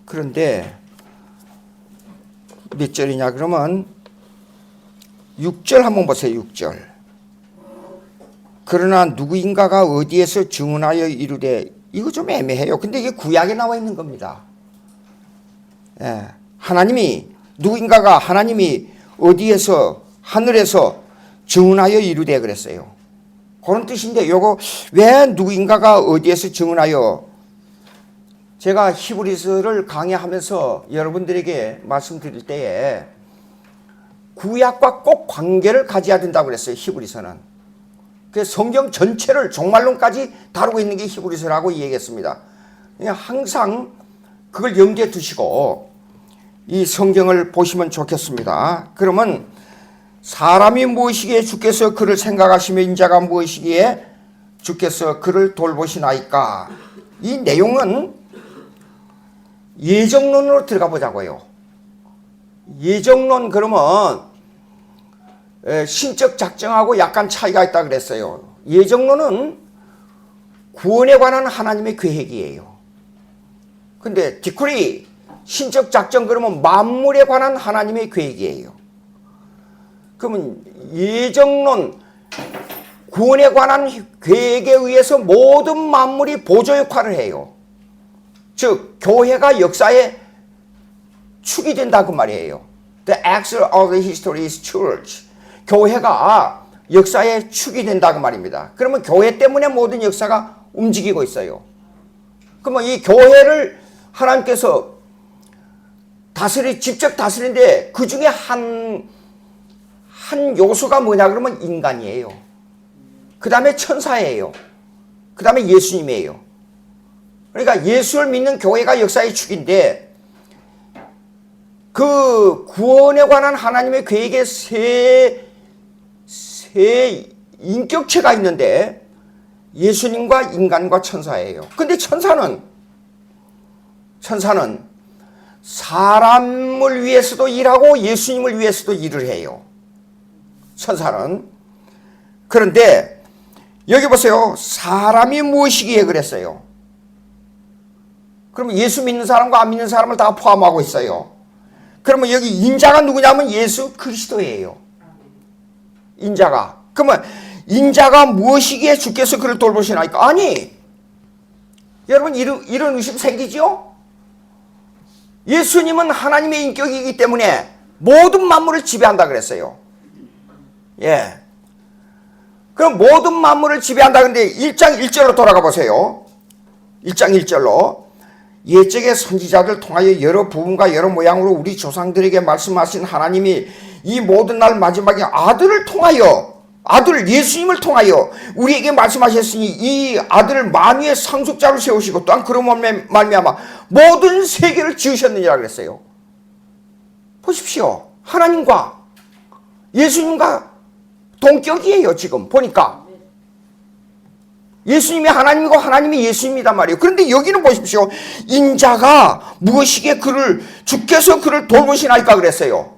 그런데 몇 절이냐 그러면 6절 한번 보세요. 6절. 그러나 누구인가가 어디에서 증언하여 이르되, 이거 좀 애매해요. 근데 이게 구약에 나와 있는 겁니다. 예. 하나님이 누구인가가 하나님이 어디에서 하늘에서 증언하여 이르되 그랬어요. 그런 뜻인데 요거 왜 누구인가가 어디에서 증언하여, 제가 히브리서를 강의하면서 여러분들에게 말씀드릴 때에 구약과 꼭 관계를 가져야 된다고 그랬어요. 히브리서는. 그래서 성경 전체를 종말론까지 다루고 있는 게 히브리서라고 얘기했습니다. 항상 그걸 염두에 두시고 이 성경을 보시면 좋겠습니다. 그러면 사람이 무엇이기에 주께서 그를 생각하시며 인자가 무엇이기에 주께서 그를 돌보시나이까. 이 내용은 예정론으로 들어가 보자고요. 예정론 그러면 신적 작정하고 약간 차이가 있다 그랬어요. 예정론은 구원에 관한 하나님의 계획이에요. 근데 디크리 신적 작정 그러면 만물에 관한 하나님의 계획이에요. 그러면 예정론 구원에 관한 계획에 의해서 모든 만물이 보조 역할을 해요. 즉 교회가 역사의 축이 된다 그 말이에요. The axle of the history is church. 교회가 역사의 축이 된다 그 말입니다. 그러면 교회 때문에 모든 역사가 움직이고 있어요. 그러면 이 교회를 하나님께서 직접 다스리는데 그 중에 한 요소가 뭐냐 그러면 인간이에요. 그 다음에 천사예요. 그 다음에 예수님이에요. 그러니까 예수를 믿는 교회가 역사의 축인데 그 구원에 관한 하나님의 계획에 세 인격체가 있는데 예수님과 인간과 천사예요. 근데 천사는 사람을 위해서도 일하고 예수님을 위해서도 일을 해요. 천사는. 그런데 여기 보세요. 사람이 무엇이기에 그랬어요. 그러면 예수 믿는 사람과 안 믿는 사람을 다 포함하고 있어요. 그러면 여기 인자가 누구냐면 예수 그리스도예요. 인자가. 그러면 인자가 무엇이기에 주께서 그를 돌보시나이까? 아니, 여러분 이런 의심 생기죠? 예수님은 하나님의 인격이기 때문에 모든 만물을 지배한다 그랬어요. 예. 그럼 모든 만물을 지배한다. 근데 1장 1절로 돌아가 보세요. 1장 1절로. 옛적의 선지자들 통하여 여러 부분과 여러 모양으로 우리 조상들에게 말씀하신 하나님이 이 모든 날 마지막에 아들을 통하여, 아들 예수님을 통하여 우리에게 말씀하셨으니 이 아들을 만유의 상속자로 세우시고 또한 그로 말미암아 모든 세계를 지으셨느니라 그랬어요. 보십시오. 하나님과 예수님과 동격이에요. 지금 보니까 예수님이 하나님이고 하나님이 예수님이단 말이에요. 그런데 여기는 보십시오. 인자가 무엇이기에 주께서 그를 돌보시나이까 그랬어요.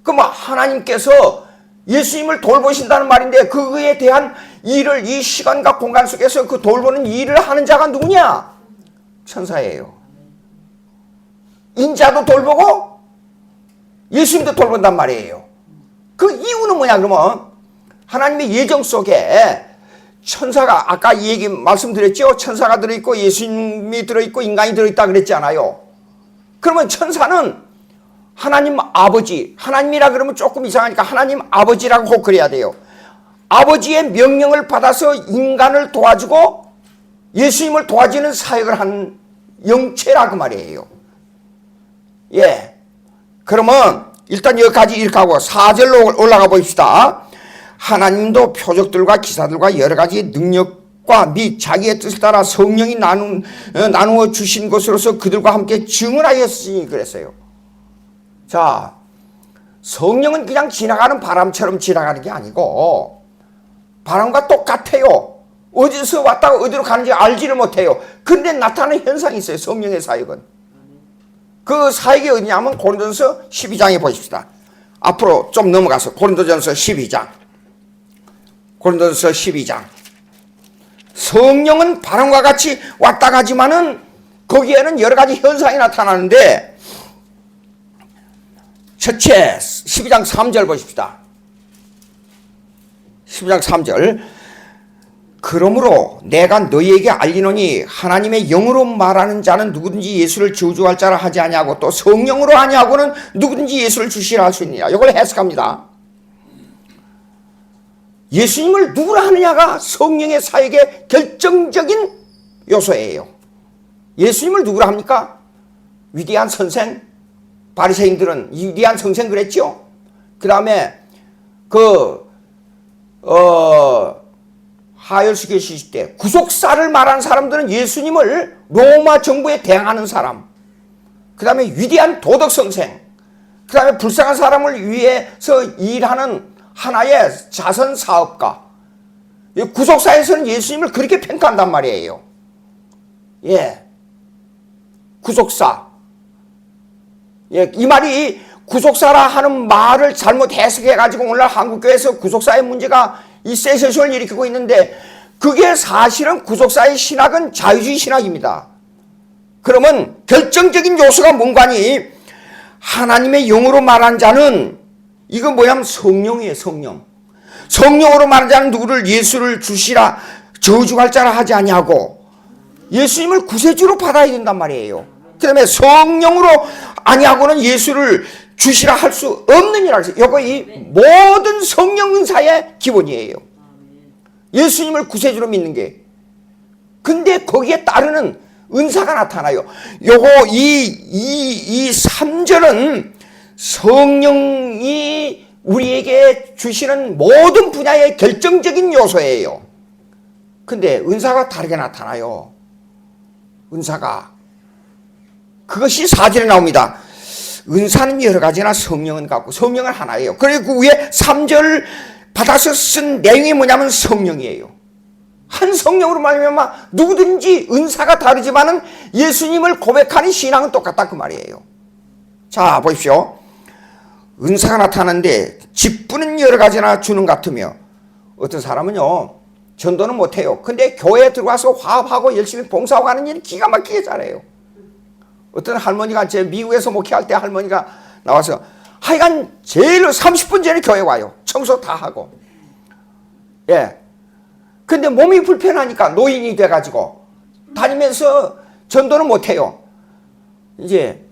그럼 하나님께서 예수님을 돌보신다는 말인데 그에 대한 일을 이 시간과 공간 속에서 그 돌보는 일을 하는 자가 누구냐? 천사예요. 인자도 돌보고 예수님도 돌본단 말이에요. 그 이유는 뭐냐 그러면 하나님의 예정 속에 천사가, 아까 이 얘기 말씀드렸죠? 천사가 들어있고 예수님이 들어있고 인간이 들어있다 그랬지 않아요? 그러면 천사는 하나님 아버지, 하나님이라 그러면 조금 이상하니까 하나님 아버지라고 꼭 그래야 돼요. 아버지의 명령을 받아서 인간을 도와주고 예수님을 도와주는 사역을 한 영체라 그 말이에요. 예. 그러면 일단 여기까지 이렇게 하고 4절로 올라가 봅시다. 하나님도 표적들과 기사들과 여러 가지 능력과 및 자기의 뜻을 따라 성령이 나누어 주신 것으로서 그들과 함께 증언하였으니 그랬어요. 자, 성령은 그냥 지나가는 바람처럼 지나가는 게 아니고 바람과 똑같아요. 어디서 왔다가 어디로 가는지 알지를 못해요. 근데 나타나는 현상이 있어요. 성령의 사역은. 그 사역이 어디냐면 고린도전서 12장에 보십시다. 앞으로 좀 넘어가서 고린도전서 12장. 고린도전서 12장. 성령은 바람과 같이 왔다 가지만은 거기에는 여러 가지 현상이 나타나는데, 첫째 12장 3절 보십시다. 12장 3절. 그러므로 내가 너희에게 알리노니 하나님의 영으로 말하는 자는 누구든지 예수를 저주할 자라 하지 아니하고 또 성령으로 하냐고는 누구든지 예수를 주시라 할 수 있느냐. 이걸 해석합니다. 예수님을 누구라 하느냐가 성령의 사역의 결정적인 요소예요. 예수님을 누구라 합니까? 위대한 선생, 바리새인들은 위대한 선생 그랬죠. 그 다음에 하열수계 시대 때 구속사를 말하는 사람들은 예수님을 로마 정부에 대항하는 사람, 그 다음에 위대한 도덕 선생, 그 다음에 불쌍한 사람을 위해서 일하는 하나의 자선 사업가. 구속사에서는 예수님을 그렇게 평가한단 말이에요. 예, 구속사. 예, 이 말이 구속사라 하는 말을 잘못 해석해가지고 오늘날 한국교회에서 구속사의 문제가 이 세세션을 일으키고 있는데, 그게 사실은 구속사의 신학은 자유주의 신학입니다. 그러면 결정적인 요소가 뭔가니, 하나님의 영으로 말한 자는 이거 뭐냐면 성령이에요. 성령으로 말한 자는 누구를 예수를 주시라 저주할 자라 하지 아니하고 예수님을 구세주로 받아야 된단 말이에요. 그 다음에 성령으로 아니하고는 예수를 주시라 할 수 없느니라. 이거 이 모든 성령 은사의 기본이에요. 예수님을 구세주로 믿는 게. 근데 거기에 따르는 은사가 나타나요. 요거 이 3절은 성령이 우리에게 주시는 모든 분야의 결정적인 요소예요. 근데 은사가 다르게 나타나요. 은사가. 그것이 4절에 나옵니다. 은사는 여러 가지나 성령은 같고 성령은 하나예요. 그리고 그 위에 3절 받아서 쓴 내용이 뭐냐면 성령이에요. 한 성령으로 말하면 누구든지 은사가 다르지만은 예수님을 고백하는 신앙은 똑같다 그 말이에요. 자, 보십시오. 은사가 나타나는데 직분은 여러 가지나 주는 같으며, 어떤 사람은요 전도는 못해요. 근데 교회에 들어와서 화합하고 열심히 봉사하고 하는 일 기가 막히게 잘해요. 어떤 할머니가, 제 미국에서 목회할 때 할머니가 나와서 하여간 제일 30분 전에 교회 와요. 청소 다 하고. 예. 근데 몸이 불편하니까 노인이 돼가지고 다니면서 전도는 못해요. 이제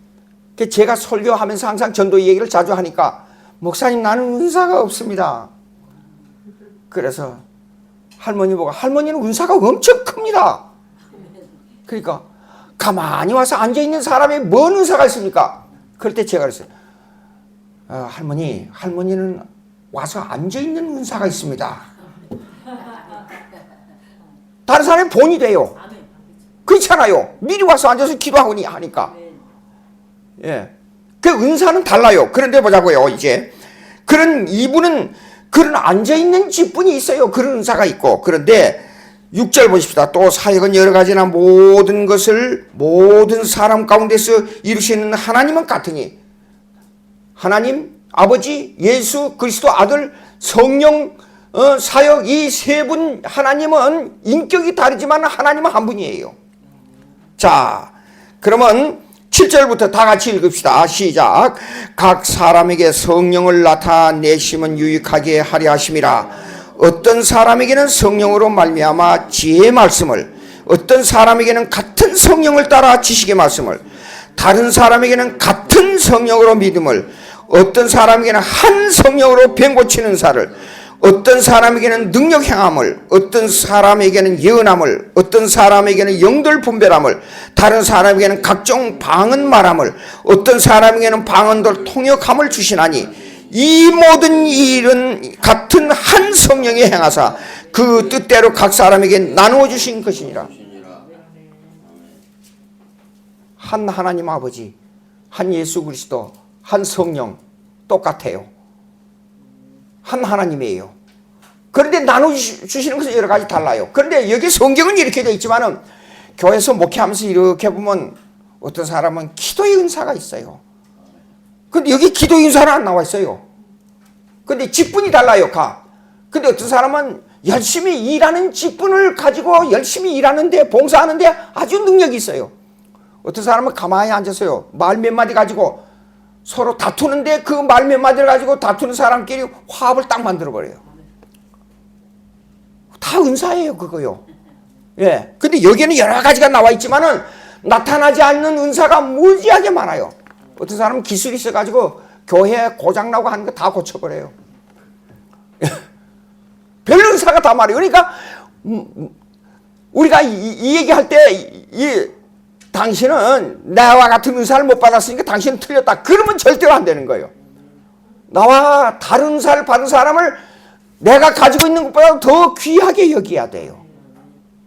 제가 설교하면서 항상 전도 얘기를 자주 하니까, 목사님 나는 은사가 없습니다. 그래서 할머니 보고, 할머니는 은사가 엄청 큽니다. 그러니까 가만히 와서 앉아있는 사람이 뭔 은사가 있습니까? 그럴 때 제가 그랬어요. 할머니는 와서 앉아있는 은사가 있습니다. 다른 사람이 본이 돼요. 그렇잖아요. 미리 와서 앉아서 기도하고 하니까. 예. 그 은사는 달라요. 그런데 보자고요, 이제. 이분은 그런 앉아있는 직분이 있어요. 그런 은사가 있고. 그런데 6절 보십시다. 또 사역은 여러 가지나 모든 것을 모든 사람 가운데서 이루시는 하나님은 같으니, 하나님, 아버지, 예수 그리스도 아들, 성령, 사역, 이 세 분 하나님은 인격이 다르지만 하나님은 한 분이에요. 자, 그러면 7절부터 다 같이 읽읍시다. 시작. 각 사람에게 성령을 나타내심은 유익하게 하려 하심이라. 어떤 사람에게는 성령으로 말미암아 지혜의 말씀을, 어떤 사람에게는 같은 성령을 따라 지식의 말씀을, 다른 사람에게는 같은 성령으로 믿음을, 어떤 사람에게는 한 성령으로 병 고치는 은사를, 어떤 사람에게는 능력 행함을, 어떤 사람에게는 예언함을, 어떤 사람에게는 영들 분별함을, 다른 사람에게는 각종 방언 말함을, 어떤 사람에게는 방언들 통역함을 주시나니, 이 모든 일은 같은 한 성령이 행하사 그 뜻대로 각 사람에게 나누어 주신 것이니라. 한 하나님 아버지, 한 예수 그리스도, 한 성령 똑같아요. 한 하나님이에요. 그런데 나누어 주시는 것은 여러 가지 달라요. 그런데 여기 성경은 이렇게 되어 있지만은 교회에서 목회하면서 이렇게 보면 어떤 사람은 기도의 은사가 있어요. 근데 여기 기도의 은사는 안 나와 있어요. 근데 직분이 달라요, 근데 어떤 사람은 열심히 일하는 직분을 가지고 열심히 일하는데, 봉사하는데 아주 능력이 있어요. 어떤 사람은 가만히 앉아서요. 말 몇 마디 가지고 서로 다투는데 그 말 몇 마디를 가지고 다투는 사람끼리 화합을 딱 만들어버려요. 다 은사예요, 그거요. 예. 근데 여기에는 여러 가지가 나와 있지만은 나타나지 않는 은사가 무지하게 많아요. 어떤 사람은 기술이 있어가지고 교회 고장나고 하는 거 다 고쳐버려요. 별 은사가 다 말이에요. 그러니까 우리가 이 얘기할 때 당신은 나와 같은 은사를 못 받았으니까 당신은 틀렸다. 그러면 절대로 안 되는 거예요. 나와 다른 은사를 받은 사람을 내가 가지고 있는 것보다 더 귀하게 여겨야 돼요.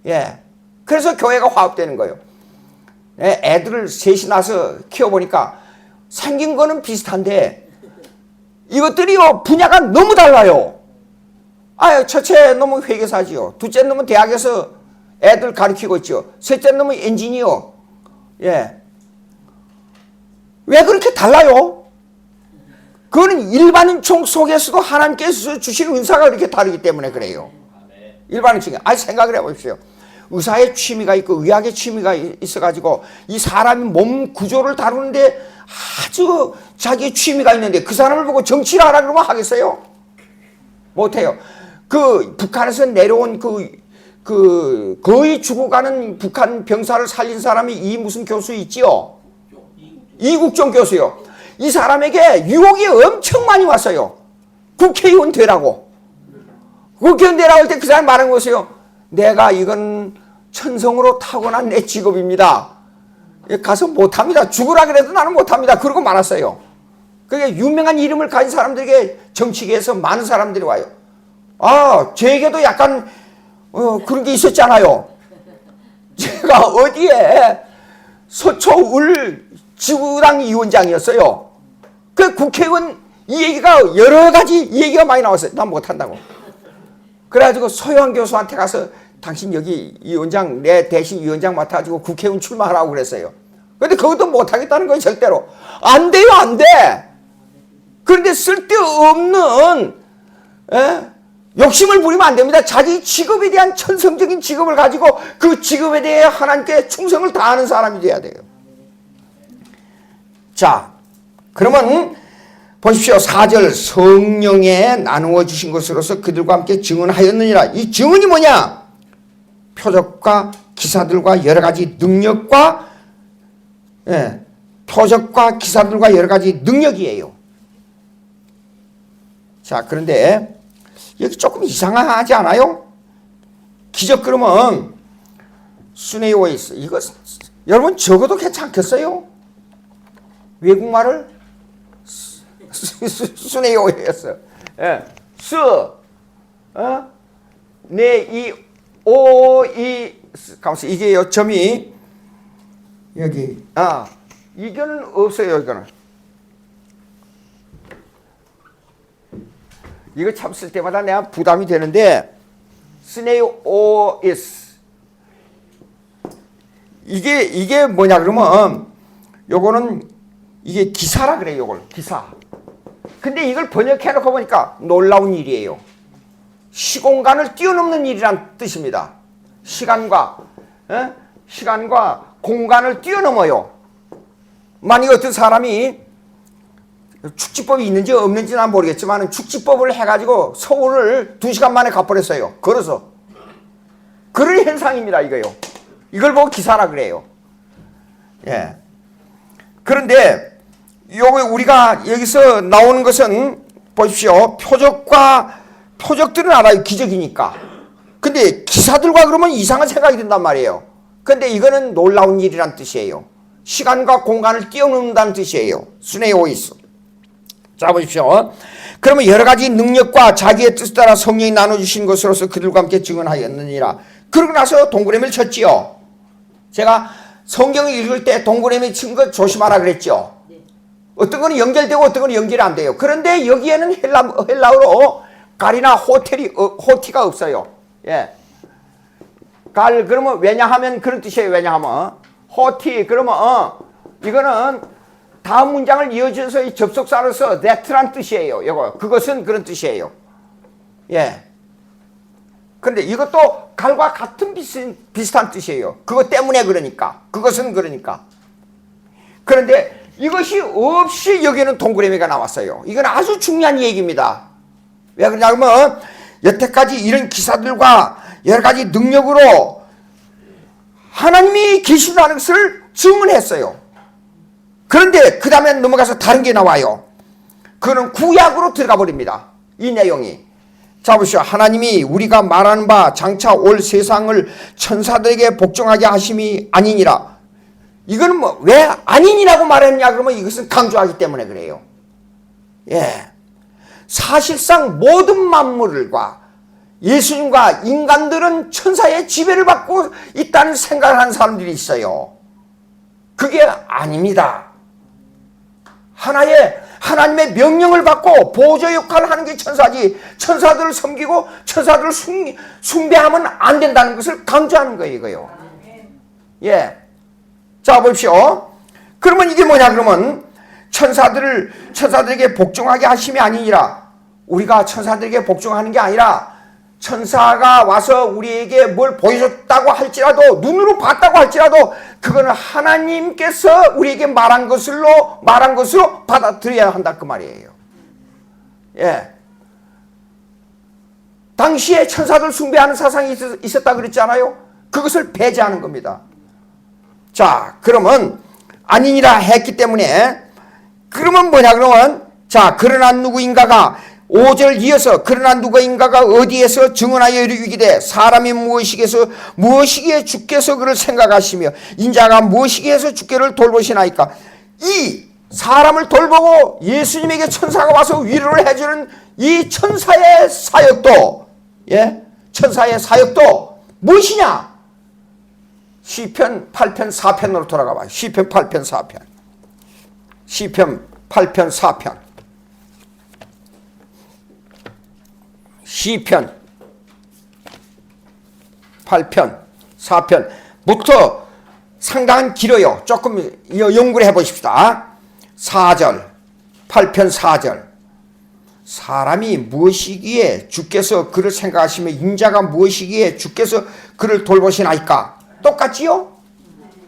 예. 그래서 교회가 화합되는 거예요. 예, 애들을 셋이 낳아서 키워보니까 생긴 거는 비슷한데 이것들이요 분야가 너무 달라요. 아유, 첫째 놈은 회계사지요. 둘째 놈은 대학에서 애들 가르치고 있죠. 셋째 놈은 엔지니어. 예. 왜 그렇게 달라요? 그거는 일반인총 속에서도 하나님께서 주신 은사가 그렇게 다르기 때문에 그래요. 일반인총이. 아니, 생각을 해보십시오. 의사의 취미가 있고 의학의 취미가 있어가지고 이 사람이 몸 구조를 다루는데 아주 자기의 취미가 있는데 그 사람을 보고 정치를 하라 그러면 하겠어요? 못해요. 그 북한에서 내려온 거의 죽어가는 북한 병사를 살린 사람이 이 무슨 교수 있지요? 이국종 교수요. 이 사람에게 유혹이 엄청 많이 왔어요. 국회의원 되라고. 국회의원 되라고 할 때 그 사람이 말한 것이요. 내가 이건 천성으로 타고난 내 직업입니다. 가서 못합니다. 죽으라 그래도 나는 못합니다. 그러고 말았어요. 그게 유명한 이름을 가진 사람들에게 정치계에서 많은 사람들이 와요. 아, 저에게도 약간 그런 게 있었잖아요. 제가 어디에 서초을 지구당 위원장이었어요. 그 국회의원 이 얘기가 여러 가지 이 얘기가 많이 나왔어요. 난 못한다고. 그래가지고 소요한 교수한테 가서 당신 여기 위원장 내 대신 위원장 맡아가지고 국회의원 출마하라고 그랬어요. 근데 그것도 못하겠다는 거예요. 절대로. 안 돼요. 안 돼. 그런데 쓸데없는 욕심을 부리면 안 됩니다. 자기 직업에 대한 천성적인 직업을 가지고 그 직업에 대해 하나님께 충성을 다하는 사람이 돼야 돼요. 자, 그러면 보십시오. 4절 성령에 나누어 주신 것으로서 그들과 함께 증언하였느니라. 이 증언이 뭐냐? 표적과 기사들과 여러 가지 능력과 표적과 기사들과 여러 가지 능력이에요. 자, 그런데 여기 조금 이상하지 않아요? 기적 그러면 수네오이스 이거 여러분 적어도 괜찮겠어요? 외국말을 수네오이였어. 예. 가만있어. 이게 요점이 여기 이거는 없어요. 이거 참 쓸 때마다 내가 부담이 되는데 스네오이스 이게 뭐냐 그러면 요거는 이게 기사라 그래요. 요걸 기사. 근데 이걸 번역해 놓고 보니까 놀라운 일이에요. 시공간을 뛰어넘는 일이란 뜻입니다. 시간과 공간을 뛰어넘어요. 만약 어떤 사람이 축지법이 있는지 없는지 난 모르겠지만 축지법을 해가지고 서울을 2시간 만에 가버렸어요. 걸어서. 그런 현상입니다. 이거요. 이걸 보고 기사라 그래요. 예. 그런데 우리가 여기서 나오는 것은 보십시오. 표적들은 알아요. 기적이니까. 근데 기사들과 그러면 이상한 생각이 든단 말이에요. 근데 이거는 놀라운 일이란 뜻이에요. 시간과 공간을 뛰어넘는다는 뜻이에요. 수네오이스. 자, 보십시오. 그러면 여러 가지 능력과 자기의 뜻에 따라 성령이 나눠주신 것으로서 그들과 함께 증언하였느니라. 그러고 나서 동그라미를 쳤지요. 제가 성경을 읽을 때 동그라미 친 거 조심하라 그랬죠. 어떤 거는 연결되고 어떤 거는 연결이 안 돼요. 그런데 여기에는 헬라어로 갈이나 호티가 없어요. 예. 그러면 왜냐하면 그런 뜻이에요. 왜냐하면 호티 그러면 이거는 다음 문장을 이어줘서 접속사로서 that란 뜻이에요. 그것은 그런 뜻이에요. 예. 그런데 이것도 갈과 같은 비슷한 뜻이에요. 그것 때문에 그러니까. 그것은 그러니까. 그런데 이것이 없이 여기는 동그라미가 나왔어요. 이건 아주 중요한 얘기입니다. 왜 그러냐 하면 여태까지 이런 기사들과 여러 가지 능력으로 하나님이 계시다는 것을 증언했어요. 그런데 그 다음에 넘어가서 다른 게 나와요. 그거는 구약으로 들어가 버립니다. 이 내용이. 자 보시오. 하나님이 우리가 말하는 바 장차 올 세상을 천사들에게 복종하게 하심이 아니니라. 이거는 뭐 왜 아니니라고 말했냐 그러면 이것은 강조하기 때문에 그래요. 예. 사실상 모든 만물과 예수님과 인간들은 천사의 지배를 받고 있다는 생각을 하는 사람들이 있어요. 그게 아닙니다. 하나님의 명령을 받고 보조 역할을 하는 게 천사지, 천사들을 섬기고 천사들을 숭배하면 안 된다는 것을 강조하는 거예요, 이거요. 예. 자, 보십시오. 그러면 이게 뭐냐, 그러면 천사들에게 복종하게 하심이 아니니라. 우리가 천사들에게 복종하는 게 아니라 천사가 와서 우리에게 뭘 보여줬다고 할지라도, 눈으로 봤다고 할지라도 그거는 하나님께서 우리에게 말한 것으로 받아들여야 한다 그 말이에요. 예. 당시에 천사들 숭배하는 사상이 있었다 그랬잖아요. 그것을 배제하는 겁니다. 자, 그러면 아니니라 했기 때문에 그러면 뭐냐 그러면 자, 그러나 누구인가가 5절 이어서 그러나 누구인가가 어디에서 증언하여 이르기되 사람이 무엇이기에 주께서 그를 생각하시며 인자가 무엇이기에서 주께를 돌보시나이까. 이 사람을 돌보고 예수님에게 천사가 와서 위로를 해주는 이 천사의 사역도, 예, 천사의 사역도 무엇이냐? 시편 8편 4편으로 돌아가 봐요. 시편 8편 4편. 시편 8편 4편. 시편 8편 4편부터 상당한 길어요. 조금 연구를 해보십시다. 4절 8편 4절 사람이 무엇이기에 주께서 그를 생각하시며 인자가 무엇이기에 주께서 그를 돌보시나이까. 똑같지요?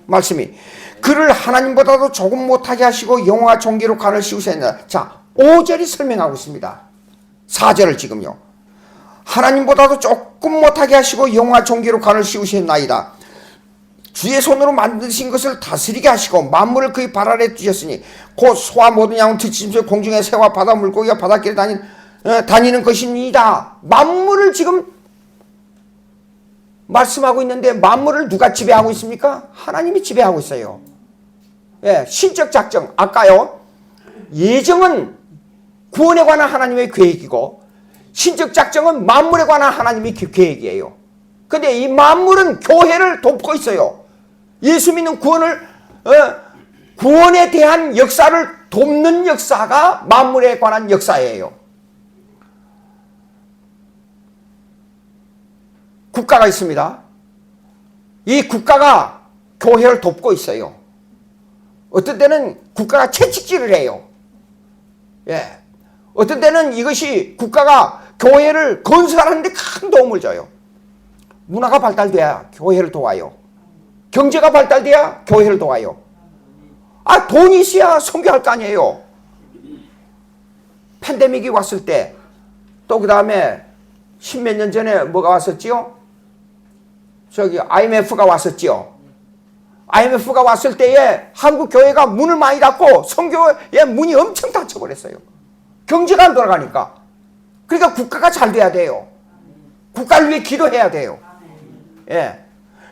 말씀이 그를 하나님보다도 조금 못하게 하시고 영화와 존귀로 관을 씌우셨느니라. 자, 5절이 설명하고 있습니다. 4절을 지금요. 하나님보다도 조금 못하게 하시고 영화 존귀로 관을 씌우셨나이다. 주의 손으로 만드신 것을 다스리게 하시고 만물을 그의 발 아래 두셨으니 곧 소와 모든 양은 들짐승 공중의 새와 바다 물고기가 바닷길에 다니는 것입니다. 만물을 지금 말씀하고 있는데 만물을 누가 지배하고 있습니까? 하나님이 지배하고 있어요. 예, 신적 작정. 아까요. 예정은 구원에 관한 하나님의 계획이고 신적 작정은 만물에 관한 하나님의 계획이에요. 근데 이 만물은 교회를 돕고 있어요. 예수 믿는 구원에 대한 역사를 돕는 역사가 만물에 관한 역사예요. 국가가 있습니다. 이 국가가 교회를 돕고 있어요. 어떤 때는 국가가 채찍질을 해요. 예. 어떤 때는 이것이 국가가 교회를 건설하는 데 큰 도움을 줘요. 문화가 발달돼야 교회를 도와요. 경제가 발달돼야 교회를 도와요. 아, 돈이 있어야 선교할 거 아니에요. 팬데믹이 왔을 때, 또 그 다음에 십몇 년 전에 뭐가 왔었지요? 저기 IMF가 왔었지요. IMF가 왔을 때에 한국 교회가 문을 많이 닫고 선교의 문이 엄청 닫혀버렸어요. 경제가 안 돌아가니까. 그러니까 국가가 잘 돼야 돼요. 국가를 위해 기도해야 돼요. 예.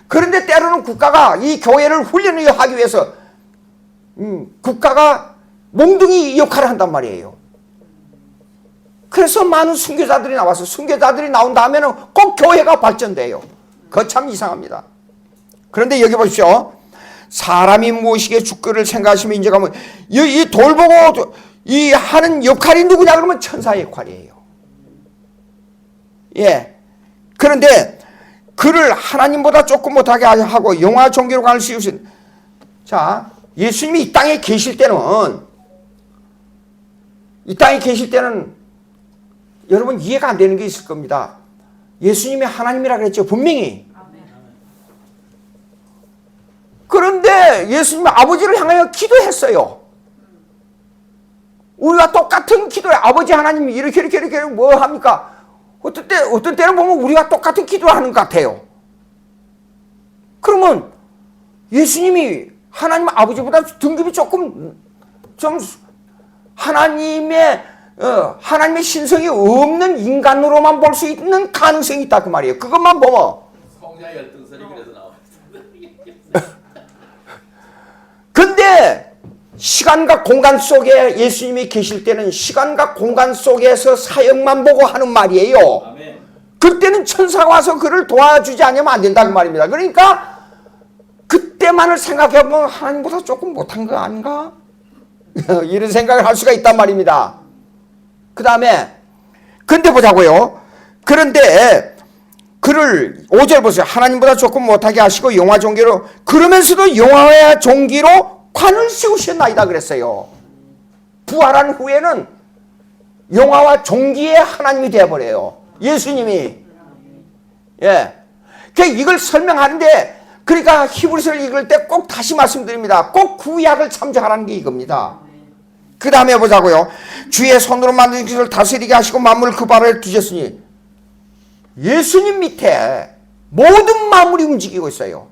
그런데 때로는 국가가 이 교회를 훈련을 하기 위해서 국가가 몽둥이 역할을 한단 말이에요. 그래서 많은 순교자들이 나와서 순교자들이 나온 다음에는 꼭 교회가 발전돼요. 그거 참 이상합니다. 그런데 여기 보십시오. 사람이 무엇이기에 주께를 생각하시며 인자가 뭐 이 돌보고 이 하는 역할이 누구냐 그러면 천사의 역할이에요. 예. 그런데 그를 하나님보다 조금 못하게 하고 영화 존귀로 관을 씌우신. 자, 예수님이 이 땅에 계실 때는 여러분 이해가 안 되는 게 있을 겁니다. 예수님이 하나님이라 그랬죠. 분명히. 그런데 예수님은 아버지를 향하여 기도했어요. 우리가 똑같은 기도에 아버지 하나님이 이렇게 뭐 합니까? 어떤 때는 보면 우리가 똑같은 기도를 하는 것 같아요. 그러면 예수님이 하나님 아버지보다 등급이 조금 좀 하나님의 신성이 없는 인간으로만 볼 수 있는 가능성이 있다 그 말이에요. 그것만 보면 성자 열등설이 그래서 나왔어요. 근데 시간과 공간 속에 예수님이 계실 때는 시간과 공간 속에서 사역만 보고 하는 말이에요. 아멘. 그때는 천사가 와서 그를 도와주지 않으면 안 된다는 말입니다. 그러니까 그때만을 생각해보면 하나님보다 조금 못한 거 아닌가? 이런 생각을 할 수가 있단 말입니다. 그 다음에 근데 보자고요. 그런데 그를 5절 보세요. 하나님보다 조금 못하게 하시고 영화 종기로 그러면서도 영화와 종기로 관을 씌우셨나이다 그랬어요. 부활한 후에는 영화와 종기의 하나님이 되어버려요. 예수님이. 예. 이걸 설명하는데 그러니까 히브리서를 읽을 때 꼭 다시 말씀드립니다. 꼭 구약을 참조하라는 게 이겁니다. 그 다음에 보자고요. 주의 손으로 만든 것을 다스리게 하시고 만물을 그 발에 두셨으니 예수님 밑에 모든 만물이 움직이고 있어요.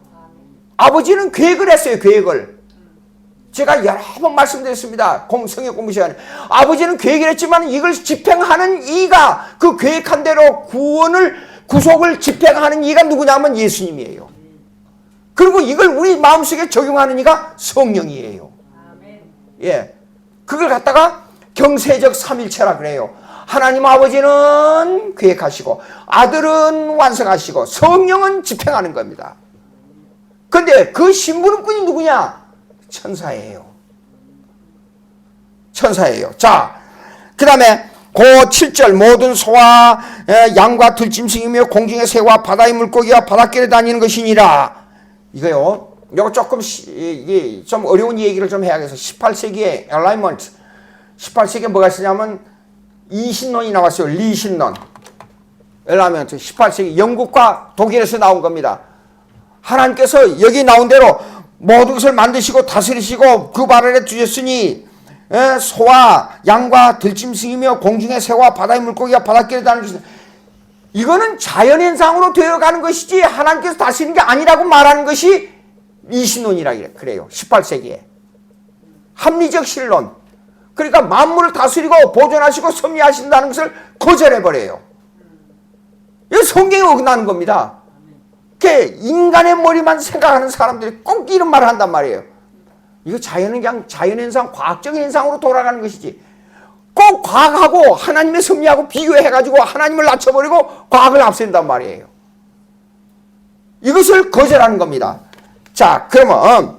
아버지는 계획을 했어요. 계획을. 제가 여러 번 말씀드렸습니다. 성경 공부 시간에. 아버지는 계획을 했지만 이걸 집행하는 이가 그 계획한 대로 구속을 집행하는 이가 누구냐면 예수님이에요. 그리고 이걸 우리 마음속에 적용하는 이가 성령이에요. 예. 그걸 갖다가 경세적 삼일체라 그래요. 하나님 아버지는 계획하시고 아들은 완성하시고 성령은 집행하는 겁니다. 근데 그 신부름꾼이 누구냐? 천사예요. 천사예요. 자, 그 다음에 그 7절 모든 소와 양과 들짐승이며 공중의 새와 바다의 물고기와 바닷길에 다니는 것이니라. 이거요. 이거 조금 좀 어려운 얘기를 좀 해야겠어요. 18세기에 엘라이먼트 18세기에 뭐가 있었냐면 이신론이 나왔어요. 리신론. 엘라이먼트 18세기 영국과 독일에서 나온 겁니다. 하나님께서 여기 나온 대로 모든 것을 만드시고 다스리시고 그 발 아래 두셨으니 소와 양과 들짐승이며 공중의 새와 바다의 물고기가 바닷길에 다니는 것이다. 이거는 자연현상으로 되어가는 것이지 하나님께서 다스리는 게 아니라고 말하는 것이 이신론이라 그래요. 18세기에. 합리적 신론. 그러니까 만물을 다스리고 보존하시고 섭리하신다는 것을 거절해버려요. 이거 성경에 어긋나는 겁니다. 인간의 머리만 생각하는 사람들이 꼭 이런 말을 한단 말이에요. 이거 자연은 그냥 자연현상, 과학적 현상으로 돌아가는 것이지. 꼭 과학하고 하나님의 섭리하고 비교해가지고 하나님을 낮춰버리고 과학을 앞세운단 말이에요. 이것을 거절하는 겁니다. 자, 그러면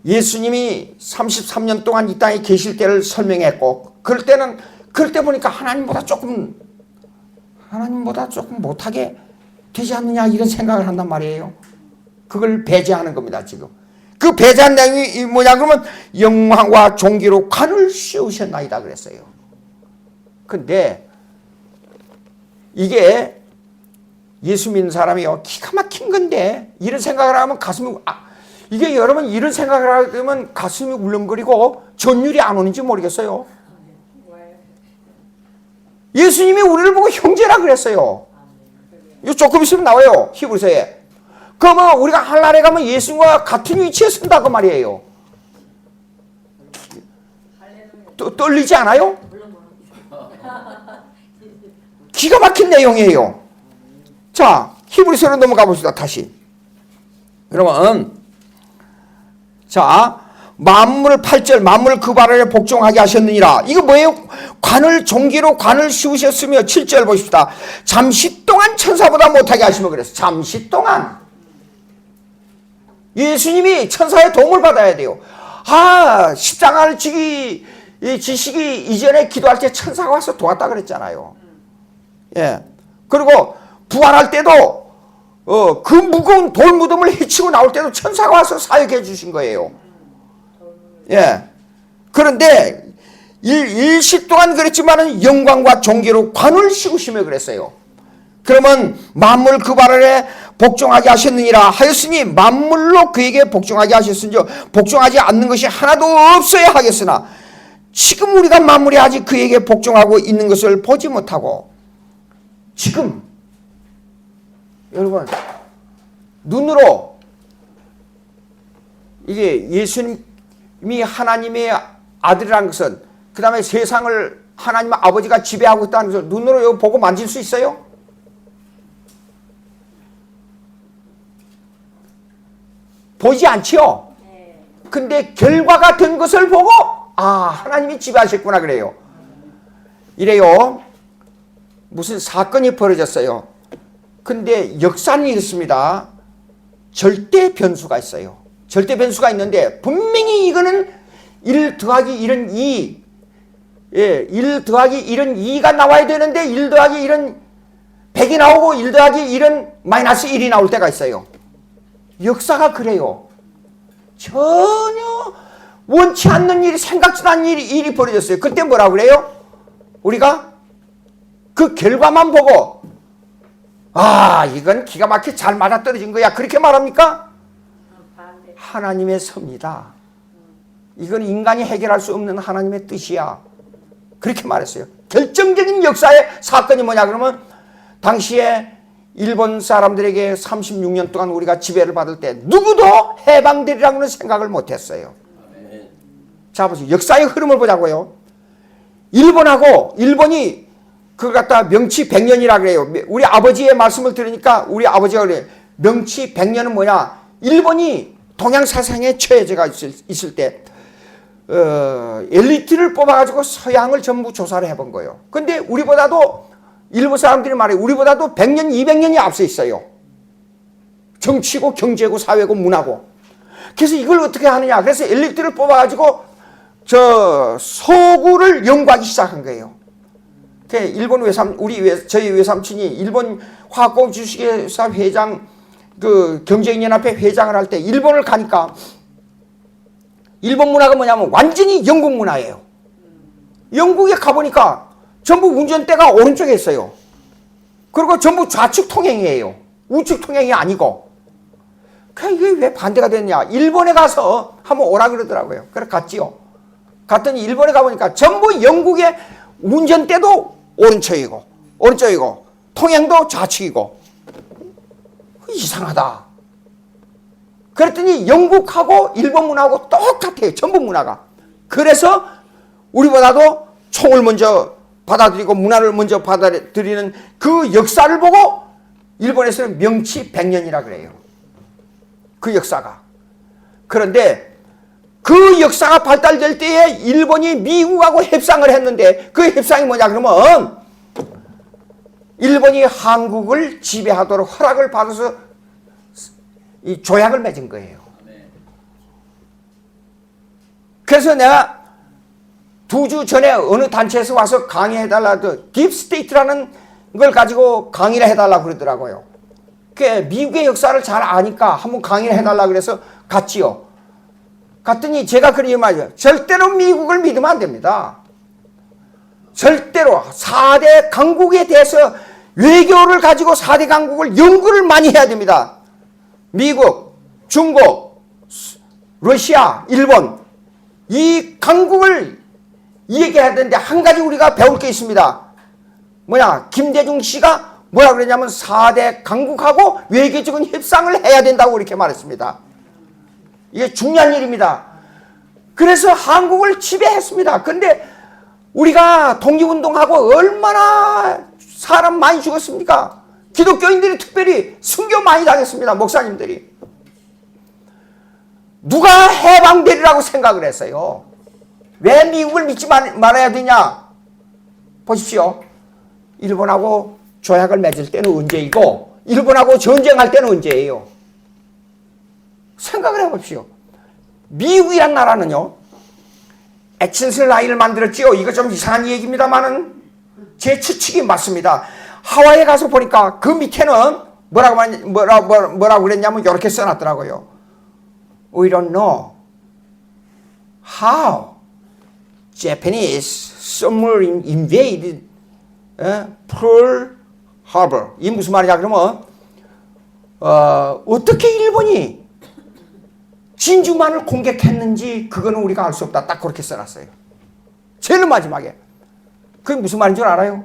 예수님이 33년 동안 이 땅에 계실 때를 설명했고 그럴 때 보니까 하나님보다 조금 못하게 되지 않느냐 이런 생각을 한단 말이에요. 그걸 배제하는 겁니다. 지금 그 배제한 내용이 뭐냐 그러면 영광과 존귀로 관을 씌우셨나이다 그랬어요. 근데 이게 예수 믿는 사람이요 기가 막힌 건데 이런 생각을 하면 이게 여러분 이런 생각을 하게 되면 가슴이 울렁거리고 전율이 안 오는지 모르겠어요. 예수님이 우리를 보고 형제라 그랬어요. 이거 조금 있으면 나와요. 히브리서에. 그러면 우리가 하늘나라에 가면 예수님과 같은 위치에 선다 그 말이에요. 떨리지 않아요? 기가 막힌 내용이에요. 자, 히브리서로 넘어가 봅시다. 다시. 그러면 자, 만물 8절 만물 그 발 아래 복종하게 하셨느니라. 이거 뭐예요? 종기로 관을 씌우셨으며 7절 보십시다. 잠시 동안 천사보다 못하게 하시면 그랬어요. 잠시 동안. 예수님이 천사의 도움을 받아야 돼요. 십자가를 지시기 이전에 기도할 때 천사가 와서 도왔다 그랬잖아요. 예. 그리고 부활할 때도 그 무거운 돌 무덤을 헤치고 나올 때도 천사가 와서 사역해 주신 거예요. 예. 그런데 일시 동안 그랬지만은 영광과 존귀로 관을 씌우시며 그랬어요. 그러면 만물 그 발 아래 복종하게 하셨느니라 하였으니 만물로 그에게 복종하게 하셨은지 복종하지 않는 것이 하나도 없어야 하겠으나 지금 우리가 만물이 아직 그에게 복종하고 있는 것을 보지 못하고 지금 여러분 눈으로 이게 예수님이 하나님의 아들이라는 것은 그 다음에 세상을 하나님 아버지가 지배하고 있다는 것을 눈으로 보고 만질 수 있어요? 보지 않지요? 근데 결과가 된 것을 보고 하나님이 지배하셨구나 그래요. 이래요. 무슨 사건이 벌어졌어요. 근데 역사는 이렇습니다. 절대 변수가 있어요. 절대 변수가 있는데 분명히 이거는 1 더하기 1은 2 1 더하기 1은 2가 나와야 되는데 1 더하기 1은 100이 나오고 1 더하기 1은 마이너스 1이 나올 때가 있어요. 역사가 그래요. 전혀 원치 않는 일이 생각지도 않는 일이 벌어졌어요. 그때 뭐라고 그래요? 우리가 그 결과만 보고 이건 기가 막히게 잘 맞아떨어진 거야 그렇게 말합니까? 하나님의 섭니다. 이건 인간이 해결할 수 없는 하나님의 뜻이야 그렇게 말했어요. 결정적인 역사의 사건이 뭐냐 그러면 당시에 일본 사람들에게 36년 동안 우리가 지배를 받을 때 누구도 해방되리라고는 생각을 못했어요. 자 보세요. 역사의 흐름을 보자고요. 일본이 그걸 갖다 명치 100년이라 그래요. 우리 아버지의 말씀을 들으니까 우리 아버지가 그래요. 명치 100년은 뭐냐? 일본이 동양 사상에 처해져 있을 때 엘리트를 뽑아가지고 서양을 전부 조사를 해본 거예요. 근데 우리보다도 일본 사람들이 말해 우리보다도 100년, 200년이 앞서 있어요. 정치고 경제고 사회고 문화고. 그래서 이걸 어떻게 하느냐. 그래서 엘리트를 뽑아가지고 서구를 연구하기 시작한 거예요. 일본 저희 외삼촌이 일본 화학공학 주식회사 회장 경제인연합회 회장을 할 때 일본을 가니까 일본 문화가 뭐냐면 완전히 영국 문화예요. 영국에 가보니까 전부 운전대가 오른쪽에 있어요. 그리고 전부 좌측 통행이에요. 우측 통행이 아니고. 이게 왜 반대가 됐냐. 일본에 가서 한번 오라 그러더라고요. 그래서 갔지요. 갔더니 일본에 가보니까 전부 영국의 운전대도 오른쪽이고 통행도 좌측이고 이상하다. 그랬더니 영국하고 일본 문화하고 똑같아요. 전부 문화가. 그래서 우리보다도 총을 먼저 받아들이고 문화를 먼저 받아들이는 그 역사를 보고 일본에서는 명치 100년이라 그래요. 그 역사가. 그런데 그 역사가 발달될 때에 일본이 미국하고 협상을 했는데 그 협상이 뭐냐 그러면 일본이 한국을 지배하도록 허락을 받아서 이 조약을 맺은 거예요. 그래서 내가 2주 전에 어느 단체에서 와서 강의해달라 딥스테이트라는 걸 가지고 강의를 해달라고 그러더라고요. 미국의 역사를 잘 아니까 한번 강의를 해달라고 그래서 갔지요. 갔더니 제가 그렇게 말이죠. 절대로 미국을 믿으면 안 됩니다. 절대로 4대 강국에 대해서 외교를 가지고 4대 강국을 연구를 많이 해야 됩니다. 미국, 중국, 러시아, 일본 이 강국을 얘기해야 되는데 한 가지 우리가 배울 게 있습니다. 김대중 씨가 뭐라 그랬냐면 4대 강국하고 외교적인 협상을 해야 된다고 이렇게 말했습니다. 이게 중요한 일입니다. 그래서 한국을 지배했습니다. 근데 우리가 독립운동하고 얼마나 사람 많이 죽었습니까? 기독교인들이 특별히 순교 많이 당했습니다. 목사님들이. 누가 해방되리라고 생각을 했어요? 왜 미국을 믿지 말아야 되냐? 보십시오. 일본하고 조약을 맺을 때는 언제이고 일본하고 전쟁할 때는 언제예요? 생각을 해봅시오. 미국이란 나라는요. 에친슬 라인을 만들었지요. 이거 좀 이상한 얘기입니다만은 제 추측이 맞습니다. 하와이에 가서 보니까 그 밑에는 뭐라고 그랬냐면 이렇게 써놨더라고요. We don't know how Japanese submarine invaded Pearl 하버. 이 무슨 말이냐 그러면 어떻게 일본이 진주만을 공격했는지 그거는 우리가 알 수 없다. 딱 그렇게 써놨어요. 제일 마지막에. 그게 무슨 말인 줄 알아요?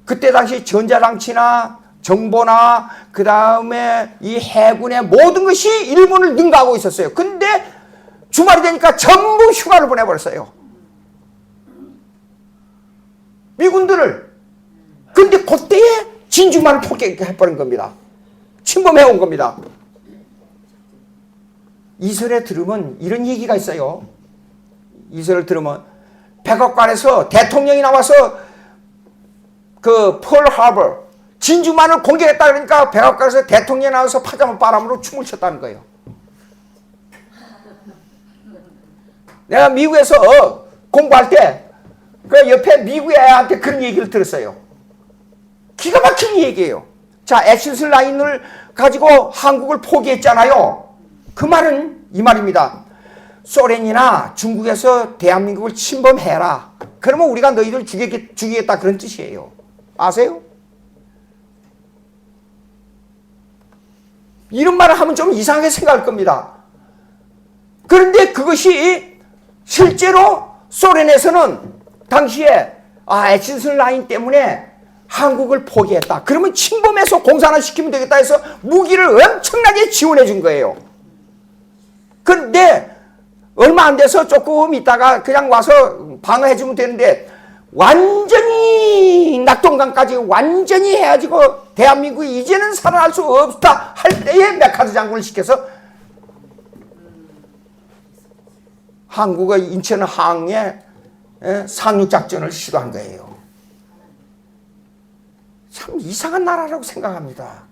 그때 당시 전자장치나 정보나 그 다음에 이 해군의 모든 것이 일본을 능가하고 있었어요. 근데 주말이 되니까 전부 휴가를 보내버렸어요. 미군들을. 근데 그때에 진주만을 포격해버린 겁니다. 침범해온 겁니다. 이설에 들으면 이런 얘기가 있어요. 이설을 들으면 백악관에서 대통령이 나와서 그 펄하버 진주만을 공격했다 그러니까 백악관에서 대통령이 나와서 파자마 바람으로 춤을 췄다는 거예요. 내가 미국에서 공부할 때 그 옆에 미국 애한테 그런 얘기를 들었어요. 기가 막힌 얘기예요. 자, 엑시스 라인을 가지고 한국을 포기했잖아요. 그 말은 이 말입니다. 소련이나 중국에서 대한민국을 침범해라. 그러면 우리가 너희들 죽이겠다 그런 뜻이에요. 아세요? 이런 말을 하면 좀 이상하게 생각할 겁니다. 그런데 그것이 실제로 소련에서는 당시에 엑시스 라인 때문에 한국을 포기했다. 그러면 침범해서 공산화 시키면 되겠다 해서 무기를 엄청나게 지원해 준 거예요. 그런데 얼마 안 돼서 조금 있다가 그냥 와서 방어해 주면 되는데 완전히 낙동강까지 완전히 해가지고 대한민국이 이제는 살아날 수 없다 할 때에 메카드 장군을 시켜서 한국의 인천항에 상륙작전을 시도한 거예요. 참 이상한 나라라고 생각합니다.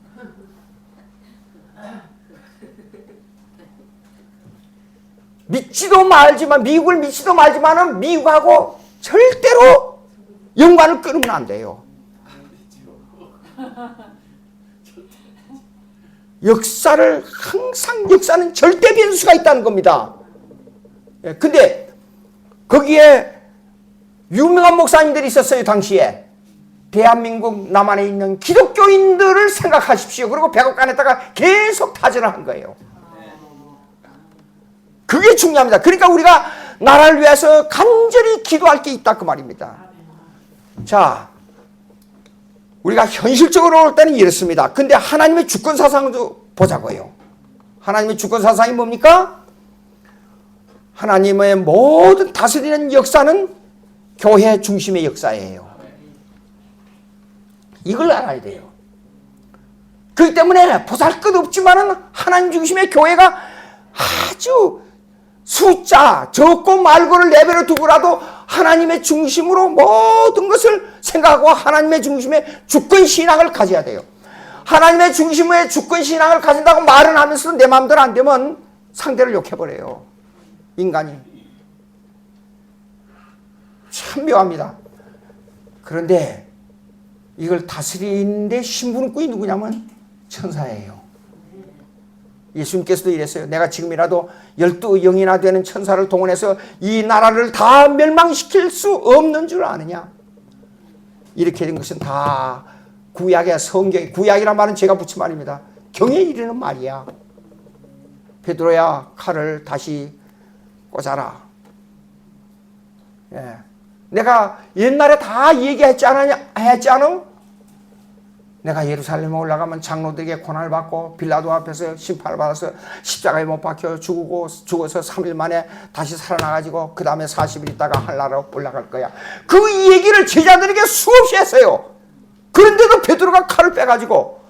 믿지도 말지만 미국을 믿지도 말지만은 미국하고 절대로 연관을 끊으면 안 돼요. 역사는 절대 변수가 있다는 겁니다. 근데 거기에 유명한 목사님들이 있었어요. 당시에 대한민국 남한에 있는 기독교인들을 생각하십시오. 그리고 백악관에다가 계속 타전을 한 거예요. 그게 중요합니다. 그러니까 우리가 나라를 위해서 간절히 기도할 게 있다 그 말입니다. 자, 우리가 현실적으로 볼 때는 이렇습니다. 근데 하나님의 주권 사상도 보자고요. 하나님의 주권 사상이 뭡니까? 하나님의 모든 다스리는 역사는 교회 중심의 역사예요. 이걸 알아야 돼요. 그렇기 때문에 보잘것없지만은 하나님 중심의 교회가 아주 숫자 적고 말고를 내버려 두고라도 하나님의 중심으로 모든 것을 생각하고 하나님의 중심의 주권신앙을 가져야 돼요. 하나님의 중심의 주권신앙을 가진다고 말은 하면서 내 마음대로 안 되면 상대를 욕해버려요. 인간이. 참 묘합니다. 그런데 이걸 다스리는데 신분꾼이 누구냐면 천사예요. 예수님께서도 이랬어요. 내가 지금이라도 12영이나 되는 천사를 동원해서 이 나라를 다 멸망시킬 수 없는 줄 아느냐. 이렇게 된 것은 다 구약의 성경이, 구약이란 말은 제가 붙인 말입니다. 경에 이르는 말이야. 베드로야, 칼을 다시 꽂아라. 예. 내가 옛날에 다 얘기했지 않아? 내가 예루살렘에 올라가면 장로들에게 고난을 받고 빌라도 앞에서 심판을 받아서 십자가에 못 박혀 죽어서 3일 만에 다시 살아나가지고 그 다음에 40일 있다가 하늘나라로 올라갈 거야. 그 얘기를 제자들에게 수없이 했어요. 그런데도 베드로가 칼을 빼가지고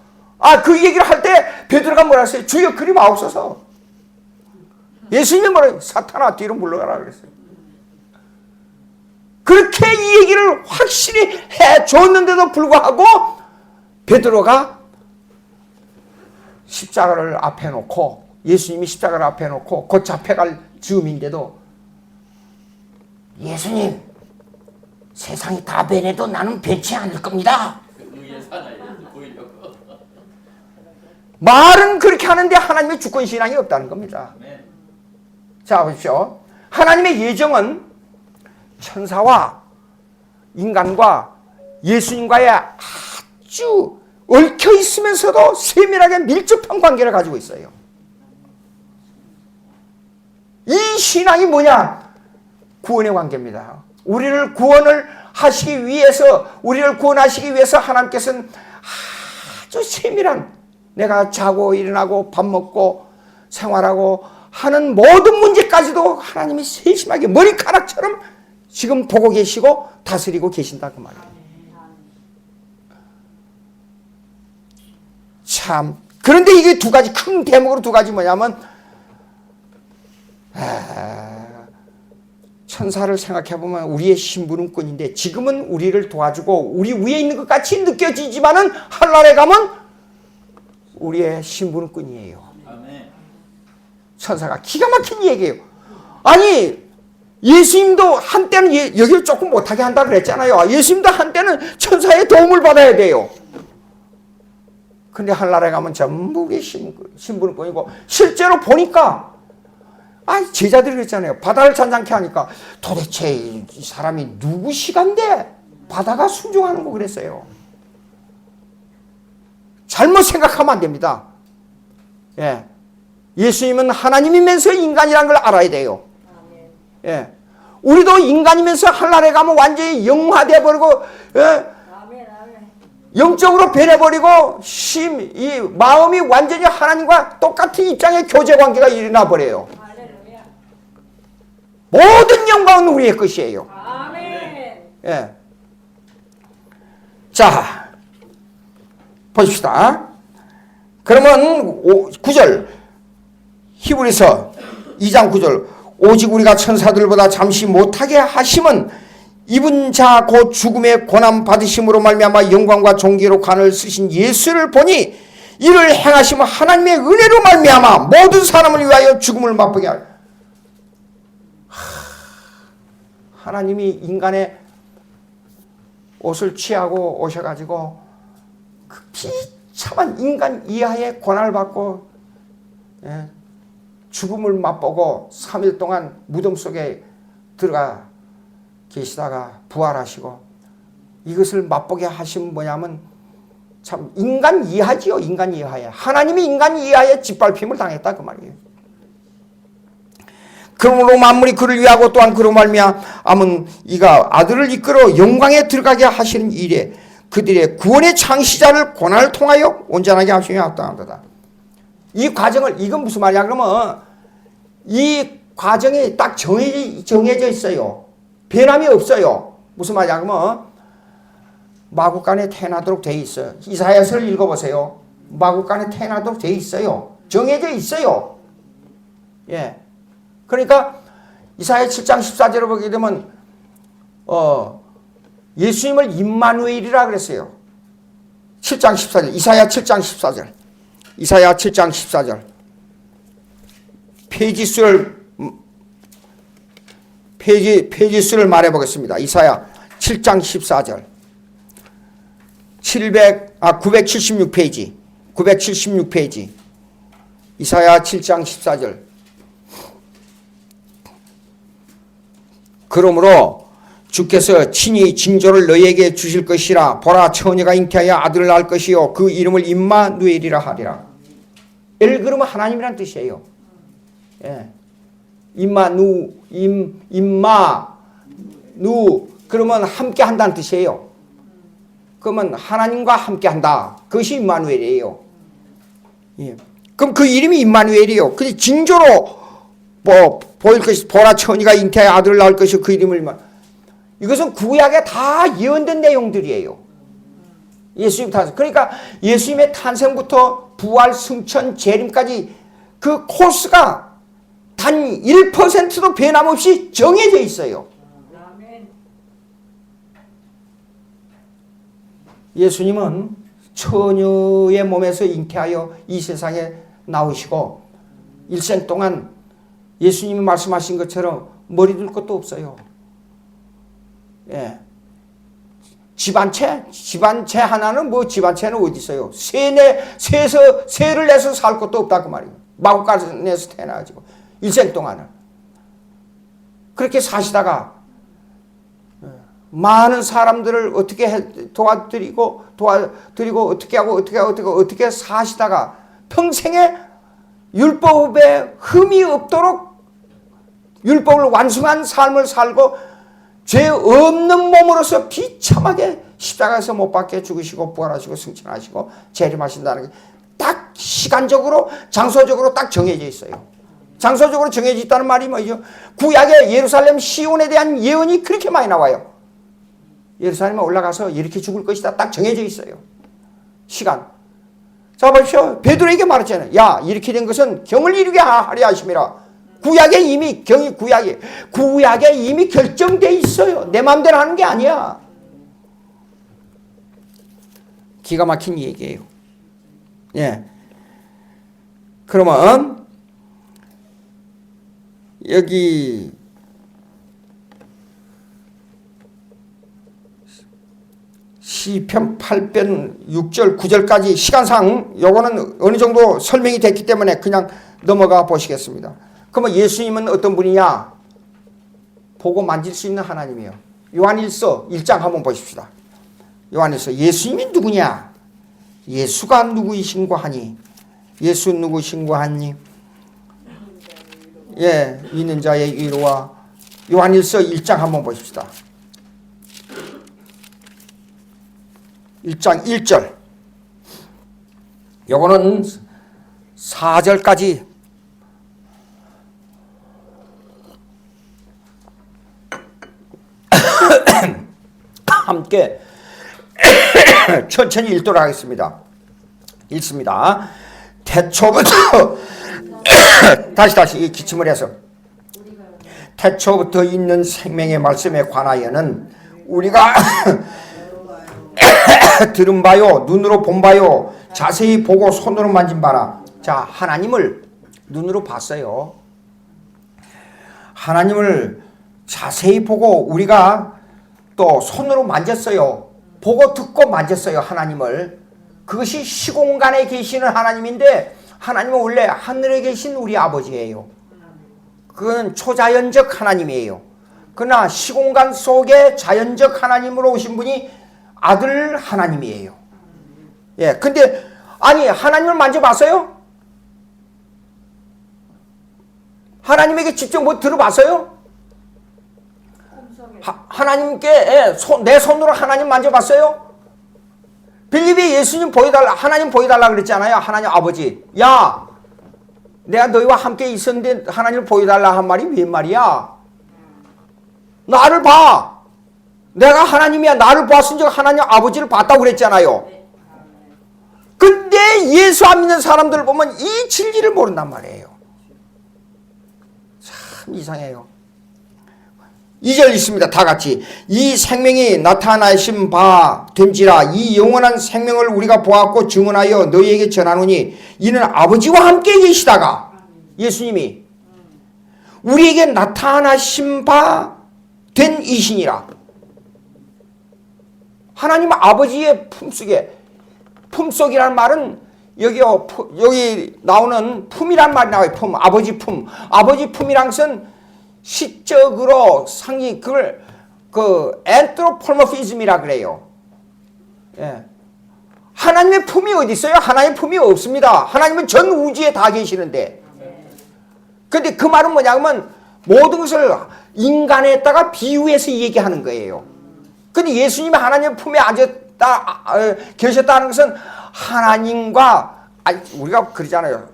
그 얘기를 할 때 베드로가 뭐라 했어요? 주여 그리 마옵소서. 예수님이 뭐라 사탄아 뒤로 물러가라 그랬어요. 그렇게 이 얘기를 확실히 해줬는데도 불구하고 베드로가 십자가를 앞에 놓고 예수님이 십자가를 앞에 놓고 곧 잡혀갈 즈음인데도 예수님 세상이 다 변해도 나는 변치 않을 겁니다. 말은 그렇게 하는데 하나님의 주권신앙이 없다는 겁니다. 자 보십시오. 하나님의 예정은 천사와 인간과 예수님과의 아주 얽혀 있으면서도 세밀하게 밀접한 관계를 가지고 있어요. 이 신앙이 뭐냐? 구원의 관계입니다. 우리를 구원하시기 위해서 하나님께서는 아주 세밀한, 내가 자고 일어나고 밥 먹고 생활하고 하는 모든 문제까지도 하나님이 세심하게 머리카락처럼 지금 보고 계시고 다스리고 계신다 그 말이에요. 참, 그런데 이게 두 가지, 큰 대목으로 두 가지 뭐냐면, 천사를 생각해보면 우리의 심부름꾼인데 지금은 우리를 도와주고 우리 위에 있는 것 같이 느껴지지만은 한날에 가면 우리의 심부름꾼이에요. 아멘. 천사가 기가 막힌 얘기예요. 아니, 예수님도 한때는 여기를 조금 못하게 한다 그랬잖아요. 예수님도 한때는 천사의 도움을 받아야 돼요. 근데 한날에 가면 전부 우리 심부름꾼이고, 실제로 보니까 제자들이 그랬잖아요. 바다를 잔잔케 하니까 도대체 이 사람이 누구시간데 바다가 순종하는 거 그랬어요. 잘못 생각하면 안 됩니다. 예. 예수님은 하나님이면서 인간이라는 걸 알아야 돼요. 예. 우리도 인간이면서 한날에 가면 완전히 영화돼 버리고, 영적으로 변해버리고 이 마음이 완전히 하나님과 똑같은 입장의 교제 관계가 일어나 버려요. 모든 영광은 우리의 것이에요. 아멘. 예. 자, 보십시다. 그러면 9절 히브리서 2장 9절, 오직 우리가 천사들보다 잠시 못하게 하심은 입은 자 곧 죽음의 고난 받으심으로 말미암아 영광과 존귀로 관을 쓰신 예수를 보니 이를 행하시면 하나님의 은혜로 말미암아 모든 사람을 위하여 죽음을 맛보게 하라. 하나님이 인간의 옷을 취하고 오셔가지고 그 비참한 인간 이하의 고난을 받고 죽음을 맛보고 3일 동안 무덤 속에 들어가 계시다가 부활하시고, 이것을 맛보게 하신 뭐냐면 참 인간 이하지요. 인간 이하에, 하나님이 인간 이하에 짓밟힘을 당했다 그 말이에요. 그러므로 만물이 그를 위하고 또한 그로 말미암은 이가 아들을 이끌어 영광에 들어가게 하시는 일에 그들의 구원의 창시자를 고난을 통하여 온전하게 하심이 합당하다. 이 과정을, 이건 무슨 말이야 그러면 이 과정이 딱 정해져 있어요. 변함이 없어요. 무슨 말이야 그러면 마구간에 태어나도록 돼 있어요. 이사야서를 읽어보세요. 마구간에 태어나도록 돼 있어요. 정해져 있어요. 예. 그러니까 이사야 7장 14절을 보게 되면 예수님을 임마누엘이라 그랬어요. 7장 14절, 이사야 7장 14절, 이사야 7장 14절. 페이지 수를 말해보겠습니다. 이사야 7장 14절. 976페이지. 976페이지. 이사야 7장 14절. 그러므로 주께서 친히 징조를 너희에게 주실 것이라. 보라, 처녀가 잉태하여 아들을 낳을 것이요 그 이름을 임마누엘이라 하리라. 엘 그러면 하나님이란 뜻이에요. 예. 임마누 그러면 함께 한다는 뜻이에요. 그러면 하나님과 함께 한다. 그것이 임마누엘이에요. 예. 그럼 그 이름이 임마누엘이에요. 근데 징조로 보일 것이, 보라, 처녀가 잉태하여 아들을 낳을 것이 그 이름을 이것은 구약에 다 예언된 내용들이에요. 예수님 탄생. 그러니까 예수님의 탄생부터 부활, 승천, 재림까지 그 코스가 단 1%도 변함없이 정해져 있어요. 예수님은 처녀의 몸에서 잉태하여 이 세상에 나오시고 일생 동안 예수님이 말씀하신 것처럼 머리 둘 것도 없어요. 예. 집안채 하나는 집안채는 어디 있어요? 새를 내서 살 것도 없다 그 말이에요. 마구간에서 태어나가지고 일생 동안은 그렇게 사시다가 많은 사람들을 어떻게 도와드리고 어떻게 사시다가 평생에 율법에 흠이 없도록 율법을 완성한 삶을 살고 죄 없는 몸으로서 비참하게 십자가에서 못 박혀 죽으시고 부활하시고 승천하시고 재림하신다는 게 딱 시간적으로 장소적으로 딱 정해져 있어요. 장소적으로 정해져 있다는 말이 뭐죠? 구약의 예루살렘 시온에 대한 예언이 그렇게 많이 나와요. 예루살렘에 올라가서 이렇게 죽을 것이다. 딱 정해져 있어요. 시간. 자, 보십시오. 베드로에게 말했잖아요. 야, 이렇게 된 것은 경을 이루게 하려 하심이라. 구약에 이미 구약에 이미 결정돼 있어요. 내 마음대로 하는 게 아니야. 기가 막힌 얘기예요. 예. 그러면 여기 시편 8편 6절 9절까지 시간상 요거는 어느 정도 설명이 됐기 때문에 그냥 넘어가 보시겠습니다. 그러면 예수님은 어떤 분이냐? 보고 만질 수 있는 하나님이에요. 요한일서 1장 한번 보십시다. 요한일서 예수님이 누구냐? 예수가 누구이신고 하니? 예수 누구신고 하니? 예, 믿는 자의 위로와 요한일서 1장 한번 보십시다. 1장 1절. 요거는 4절까지 함께 천천히 읽도록 하겠습니다. 읽습니다. 태초부터 다시 기침을 해서 태초부터 있는 생명의 말씀에 관하여는 우리가 들은 바요 눈으로 본 바요 자세히 보고 손으로 만진 바라. 자, 하나님을 눈으로 봤어요. 하나님을 자세히 보고 우리가 또 손으로 만졌어요. 보고 듣고 만졌어요. 하나님을. 그것이 시공간에 계시는 하나님인데 하나님은 원래 하늘에 계신 우리 아버지예요. 그건 초자연적 하나님이에요. 그러나 시공간 속에 자연적 하나님으로 오신 분이 아들 하나님이에요. 예, 근데 아니 하나님을 만져봤어요? 하나님에게 직접 뭐 들어봤어요? 하나님께 내 손으로 하나님 만져봤어요? 빌립이 예수님 보여달라, 하나님 보여달라 그랬잖아요. 하나님 아버지, 야, 내가 너희와 함께 있었는데 하나님을 보여달라 한 말이 웬 말이야? 나를 봐. 내가 하나님이야. 나를 보았은 즉 하나님 아버지를 봤다고 그랬잖아요. 근데 예수 안 믿는 사람들을 보면 이 진리를 모른단 말이에요. 참 이상해요. 2절 있습니다. 다 같이. 이 생명이 나타나신 바 된지라 이 영원한 생명을 우리가 보았고 증언하여 너희에게 전하노니 이는 아버지와 함께 계시다가 예수님이 우리에게 나타나신 바 된 이신이라. 하나님 아버지의 품속이라는 말은 여기 나오는 품이란 말이 나와요. 품, 아버지 품. 아버지 품이란 것은 시적으로 상이 그걸 엔트로폴모피즘이라 그래요. 예. 하나님의 품이 어디 있어요? 하나님의 품이 없습니다. 하나님은 전 우주에 다 계시는데. 근데 그 말은 뭐냐면 모든 것을 인간에다가 비유해서 얘기하는 거예요. 근데 예수님이 하나님의 품에 계셨다는 것은 하나님과 우리가 그러잖아요.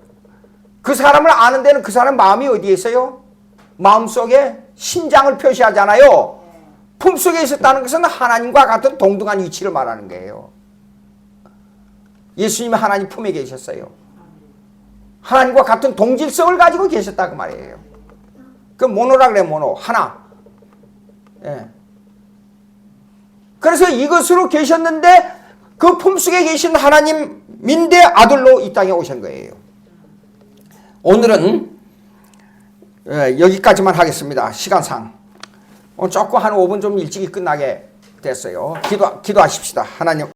그 사람을 아는 데는 그 사람 마음이 어디에 있어요? 마음속에 심장을 표시하잖아요. 품속에 있었다는 것은 하나님과 같은 동등한 위치를 말하는 거예요. 예수님이 하나님 품에 계셨어요. 하나님과 같은 동질성을 가지고 계셨다고 말이에요. 그 모노라 그래, 모노. 하나. 예. 그래서 이것으로 계셨는데 그 품속에 계신 하나님인데 아들로 이 땅에 오신 거예요. 오늘은 여기까지만 하겠습니다. 시간상. 조금 한 5분 좀 일찍이 끝나게 됐어요. 기도하십시다. 하나님.